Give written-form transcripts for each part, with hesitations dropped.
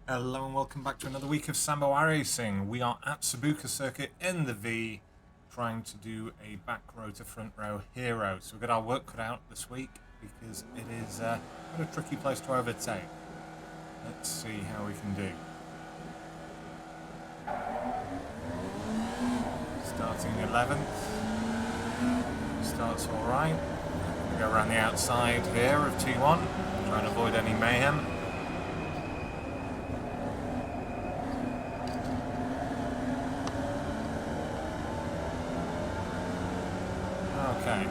Hello and welcome back to another week of Sambo iRacing. We are at Tsukuba circuit in the V, trying to do a back row to front row hero. So we've got our work cut out this week because it is quite a tricky place to overtake. Let's see how we can do. Starting 11th. Starts alright. We go around the outside here of T1, trying to avoid any mayhem. Okay,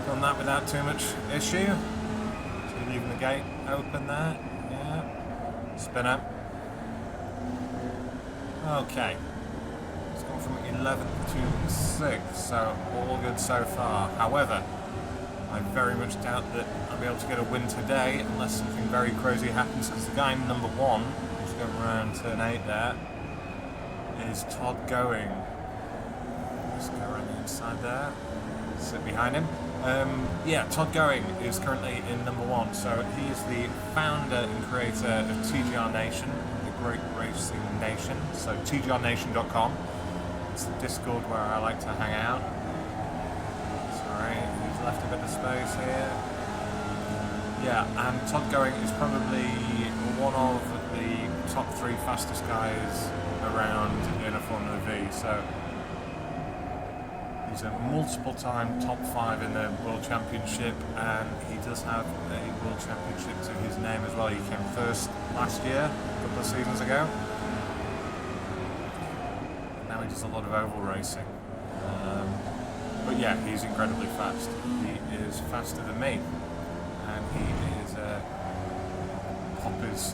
done that without too much issue. So leaving the gate open there, yeah, spinner. Okay, it's gone from 11th to 6th, so all good so far. However, I very much doubt that I'll be able to get a win today unless something very crazy happens, because the guy in number 1, who's going around turn 8 there, is Todd Going. Just go around the inside there. Sit behind him. Yeah, Todd Going is currently in number 1, so he is the founder and creator of TGR Nation, the Great Racing Nation. So tgrnation.com. It's the Discord where I like to hang out. Sorry, he's left a bit of space here. Yeah, and Todd Going is probably one of the top 3 fastest guys around in a Formula Vee. So he's a multiple-time top 5 in the World Championship, and he does have a World Championship to his name as well. He came first last year, a couple of seasons ago. Now he does a lot of oval racing. But yeah, he's incredibly fast. He is faster than me, and he is Popper's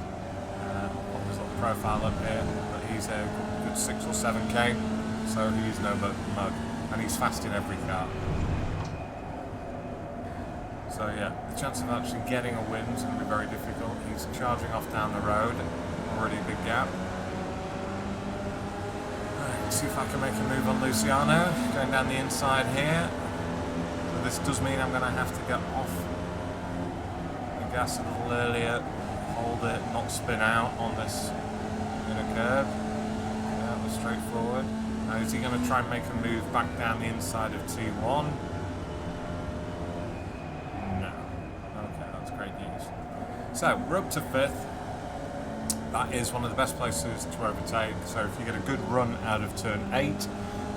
little profile up here. But he's a good 6 or 7k, so he's no mug. And he's fast in every car. So yeah, the chance of actually getting a win is going to be very difficult. He's charging off down the road, already a big gap. Right, see if I can make a move on Luciano, going down the inside here. So this does mean I'm going to have to get off the gas a little earlier, hold it, not spin out on this inner curve. Yeah, that's straightforward. Now, is he going to try and make a move back down the inside of T1? No. Okay, that's great news. So, we're up to 5th. That is one of the best places to overtake. So, if you get a good run out of turn 8,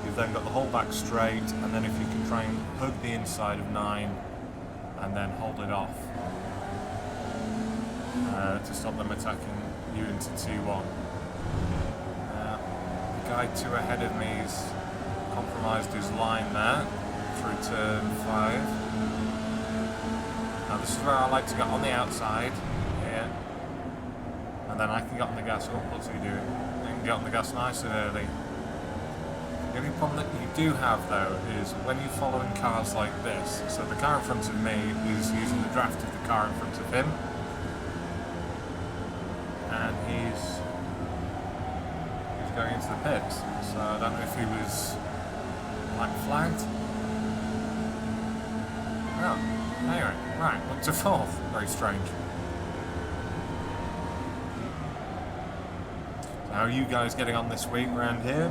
you've then got the whole back straight, and then if you can try and hug the inside of 9, and then hold it off to stop them attacking you into T1. Guy 2 ahead of me has compromised his line there through turn 5. Now this is where I like to get on the outside here, and then I can get on the gas. Oh, what's he doing? I can get on the gas nice and early. The only problem that you do have though is when you follow in cars like this, so the car in front of me is using the draft of the car in front of him, and he's going into the pits, so I don't know if he was black flagged. Oh, anyway, right, up to 4th. Very strange. So how are you guys getting on this week around here?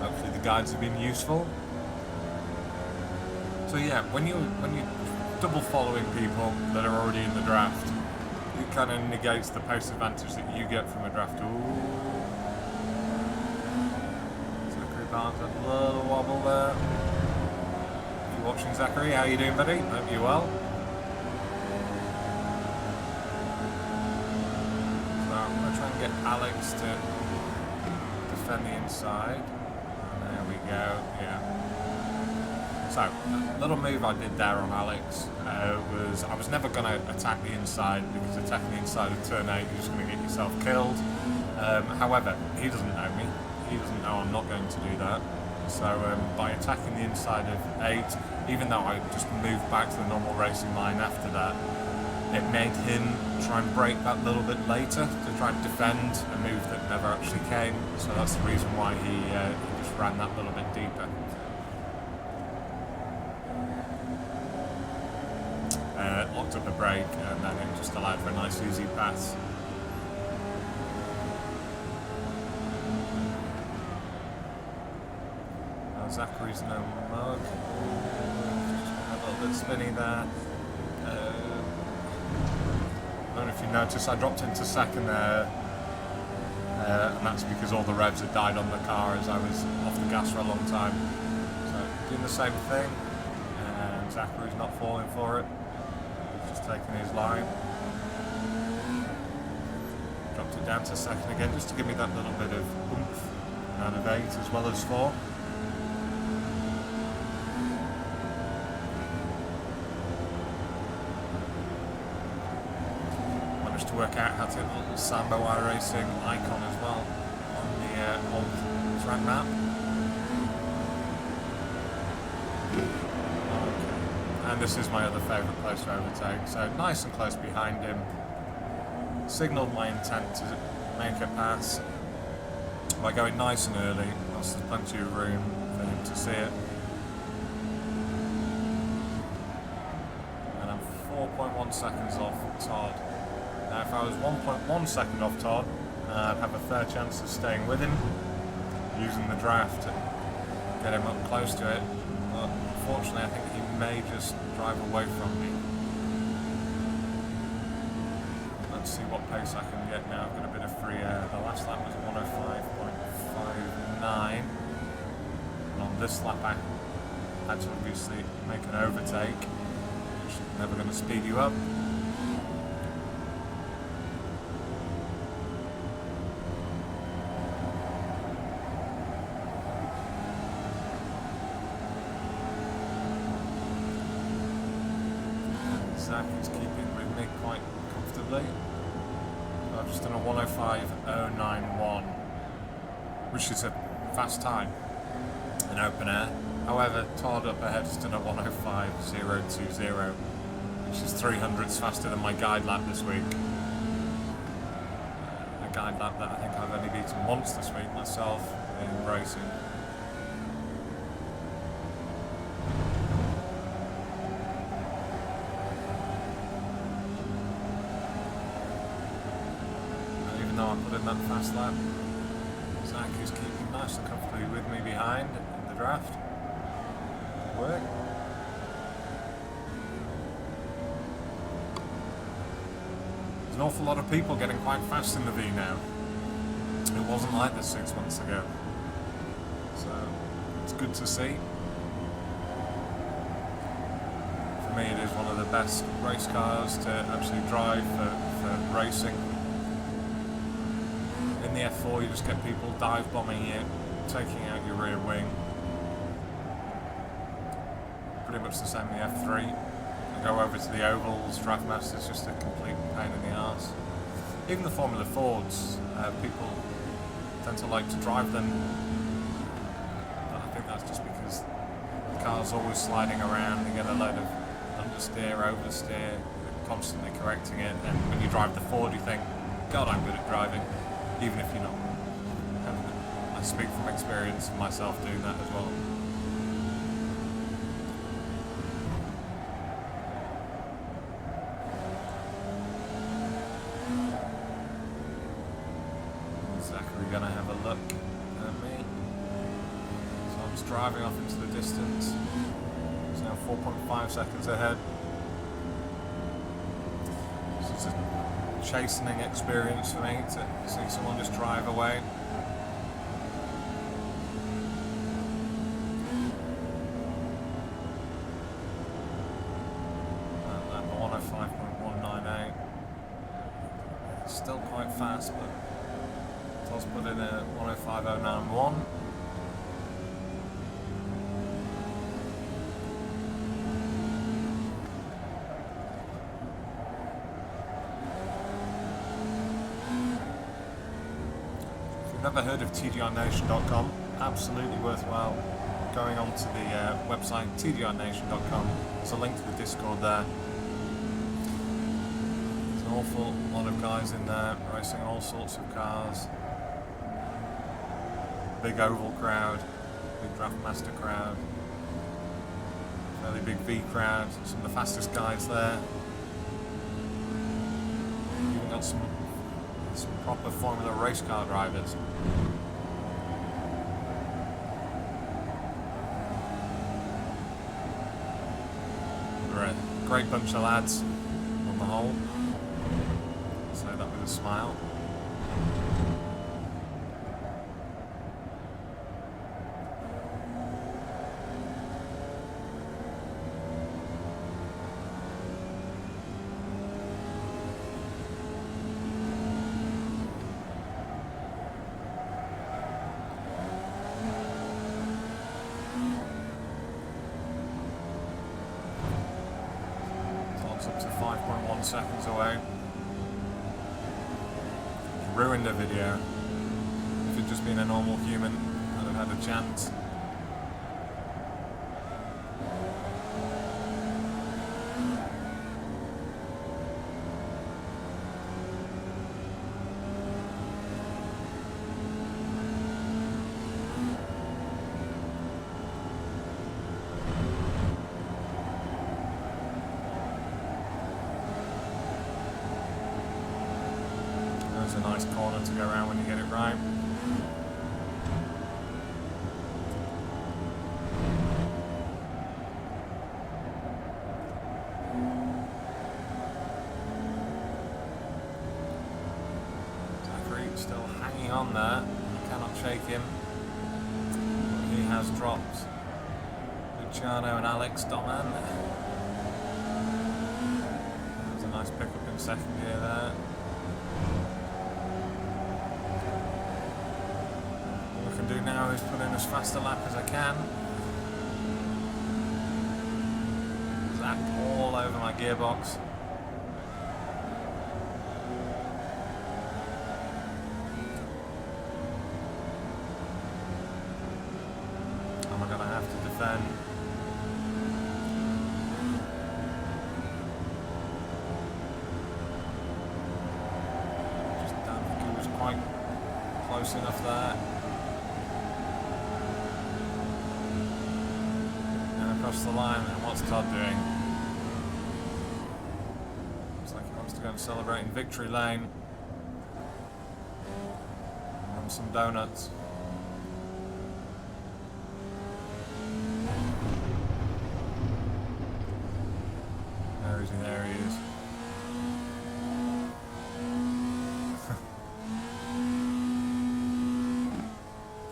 Hopefully the guides have been useful. So yeah, when you double following people that are already in the draft, it kind of negates the pace advantage that you get from a draft. Ooh. Barnes had a little wobble there. If you're watching, Zachary, how you doing, buddy? Hope you're well. So I'm going to try and get Alex to defend the inside. There we go, yeah. So, the little move I did there on Alex was I was never going to attack the inside, because attacking the inside of turn 8, you're just going to get yourself killed. However, he doesn't know me. He doesn't know I'm not going to do that. So by attacking the inside of 8, even though I just moved back to the normal racing line after that, it made him try and break that little bit later to try and defend a move that never actually came. So that's the reason why he just ran that little bit deeper. Locked up a brake, and then it just allowed for a nice easy pass. Zachary's no mug. Just a little bit spinny there. I don't know if you noticed, I dropped into second there, and that's because all the revs had died on the car as I was off the gas for a long time. So doing the same thing, and Zachary's not falling for it. He's just taking his line. Dropped it down to second again, just to give me that little bit of oomph out of 8 as well as 4. To work out how to hit the little Sambo iRacing icon as well on the old track map. Okay. And this is my other favourite place to overtake, so nice and close behind him. Signalled my intent to make a pass by going nice and early, whilst there's plenty of room for him to see it. And I'm 4.1 seconds off Todd. Now if I was 1.1 second off Todd, I'd have a fair chance of staying with him, using the draft to get him up close to it, but unfortunately I think he may just drive away from me. Let's see what pace I can get now. I've got a bit of free air. The last lap was 105.59, and on this lap I had to obviously make an overtake, which is never going to speed you up. Zach is keeping with me quite comfortably. I've just done a 105.091, which is a fast time in open air. However, Todd up ahead has done a 105.020, which is 300s faster than my guide lap this week. A guide lap that I think I've only beaten once this week myself in racing. I put in that fast lap. Zach is keeping nice and comfortably with me behind in the draft. Work. There's an awful lot of people getting quite fast in the V now. It wasn't like this 6 months ago. So it's good to see. For me, it is one of the best race cars to actually drive for racing. In the F4 you just get people dive bombing you, taking out your rear wing. Pretty much the same in the F3. You go over to the ovals, Draftmaster's just a complete pain in the arse. Even the Formula Fords, people tend to like to drive them. But I think that's just because the car's always sliding around, you get a load of understeer, oversteer, constantly correcting it, and when you drive the Ford you think, God, I'm good at driving. Even if you're not. I speak from experience of myself doing that as well. Zachary gonna have a look at me. So I'm just driving off into the distance. It's now 4.5 seconds ahead. So it's a chastening experience for me to see someone just drive away. That 105.198. Still quite fast, but Todd's put in a 105.091. Never heard of tdrnation.com, absolutely worthwhile going on to the website tdrnation.com. There's a link to the Discord there. There's an awful lot of guys in there racing all sorts of cars. Big oval crowd, big Draftmaster crowd, fairly big V crowd, some of the fastest guys there. Even got some proper Formula race car drivers. great bunch of lads on the whole. Say that with a smile. Up to 5.1 seconds away. Ruined a video. If it'd just been a normal human, I'd have had a chance. It's a nice corner to go around when you get it right. Zachary still hanging on there. You cannot shake him. He has dropped Luciano and Alex Doman. There's a nice pickup in second gear there. Do now is put in as fast a lap as I can. Zach all over my gearbox. Am I going to have to defend? Just don't think he was quite close enough there. Across the line, and what's Todd doing? Looks like he wants to go and celebrate in victory lane. And some donuts. Where is he? There he is.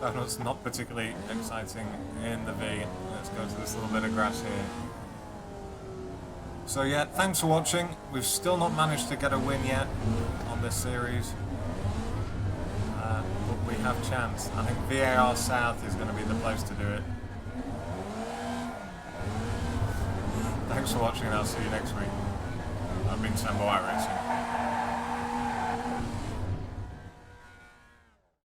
Donuts not particularly exciting in the V. Let's go to this little bit of grass here. So yeah, thanks for watching. We've still not managed to get a win yet on this series. But we have chance. I think VAR South is going to be the place to do it. Thanks for watching and I'll see you next week. I've been Sambo iRacing.